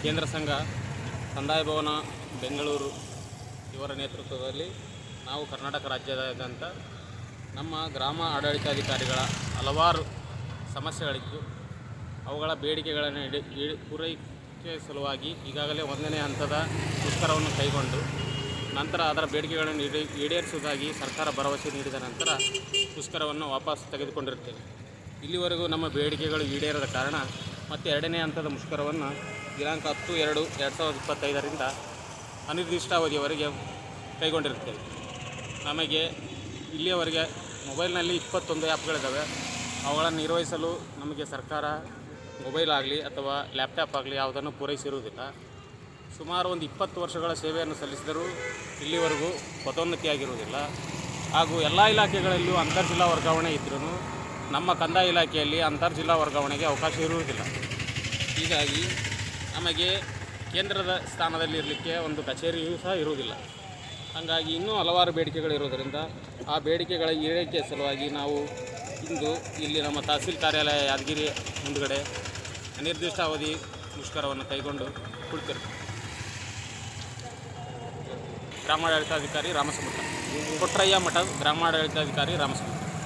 ಕೇಂದ್ರ ಸಂಘ ಕಂದಾಯ ಭವನ ಬೆಂಗಳೂರು ಇವರ ನೇತೃತ್ವದಲ್ಲಿ ನಾವು ಕರ್ನಾಟಕ ರಾಜ್ಯದಾದ್ಯಂತ ನಮ್ಮ ಗ್ರಾಮ ಆಡಳಿತಾಧಿಕಾರಿಗಳ ಹಲವಾರು ಸಮಸ್ಯೆಗಳಿದ್ದು ಅವುಗಳ ಬೇಡಿಕೆಗಳನ್ನು ಪೂರೈಕೆ ಸಲುವಾಗಿ ಈಗಾಗಲೇ 1ನೇ ಹಂತದ ಮುಷ್ಕರವನ್ನು ಕೈಗೊಂಡು ನಂತರ ಅದರ ಬೇಡಿಕೆಗಳನ್ನು ಈಡೇರಿಸುವುದಾಗಿ ಸರ್ಕಾರ ಭರವಸೆ ನೀಡಿದ ನಂತರ ಮುಷ್ಕರವನ್ನು ವಾಪಸ್ ತೆಗೆದುಕೊಂಡಿರುತ್ತೇವೆ. ಇಲ್ಲಿವರೆಗೂ ನಮ್ಮ ಬೇಡಿಕೆಗಳು ಈಡೇರದ ಕಾರಣ ಮತ್ತು 2ನೇ ಹಂತದ ಮುಷ್ಕರವನ್ನು ದಿನಾಂಕ 10/2/2025 ಅನಿರ್ದಿಷ್ಟಾವಧಿಯವರೆಗೆ ಕೈಗೊಂಡಿರುತ್ತೇವೆ. ನಮಗೆ ಇಲ್ಲಿಯವರೆಗೆ ಮೊಬೈಲ್ನಲ್ಲಿ 21 ಆ್ಯಪ್ಗಳಿದ್ದಾವೆ. ಅವುಗಳನ್ನು ನಿರ್ವಹಿಸಲು ನಮಗೆ ಸರ್ಕಾರ ಮೊಬೈಲ್ ಆಗಲಿ ಅಥವಾ ಲ್ಯಾಪ್ಟಾಪ್ ಆಗಲಿ ಯಾವುದನ್ನು ಪೂರೈಸಿರುವುದಿಲ್ಲ. ಸುಮಾರು ಒಂದು 20 ವರ್ಷಗಳ ಸೇವೆಯನ್ನು ಸಲ್ಲಿಸಿದರೂ ಇಲ್ಲಿವರೆಗೂ ಪದೋನ್ನತಿಯಾಗಿರುವುದಿಲ್ಲ. ಹಾಗೂ ಎಲ್ಲ ಇಲಾಖೆಗಳಲ್ಲೂ ಅಂತರ್ಜಿಲ್ಲಾ ವರ್ಗಾವಣೆ ಇದ್ದರೂ ನಮ್ಮ ಕಂದಾಯ ಇಲಾಖೆಯಲ್ಲಿ ಅಂತರ್ಜಿಲ್ಲಾ ವರ್ಗಾವಣೆಗೆ ಅವಕಾಶ ಇರುವುದಿಲ್ಲ. ಹೀಗಾಗಿ ನಮಗೆ ಕೇಂದ್ರದ ಸ್ಥಾನದಲ್ಲಿ ಇರಲಿಕ್ಕೆ ಒಂದು ಕಚೇರಿಯೂ ಸಹ ಇರುವುದಿಲ್ಲ. ಹಾಗಾಗಿ ಇನ್ನೂ ಹಲವಾರು ಬೇಡಿಕೆಗಳಿರುವುದರಿಂದ ಆ ಬೇಡಿಕೆಗಳ ಈಡೇರಿಕೆ ಸಲುವಾಗಿ ನಾವು ಇಂದು ಇಲ್ಲಿ ನಮ್ಮ ತಹಸೀಲ್ ಕಾರ್ಯಾಲಯ ಯಾದಗಿರಿ ಮುಂದುಗಡೆ ಅನಿರ್ದಿಷ್ಟಾವಧಿ ಮುಷ್ಕರವನ್ನು ಕೈಗೊಂಡು ಕುಳಿತಿರ್ತೀವಿ. ಗ್ರಾಮಾಡಳಿತಾಧಿಕಾರಿ ರಾಮಸಮುದ್ರ, ಕೊಟ್ರಯ್ಯ ಮಠ ಗ್ರಾಮಾಡಳಿತಾಧಿಕಾರಿ ರಾಮಸಮುದ್ರ.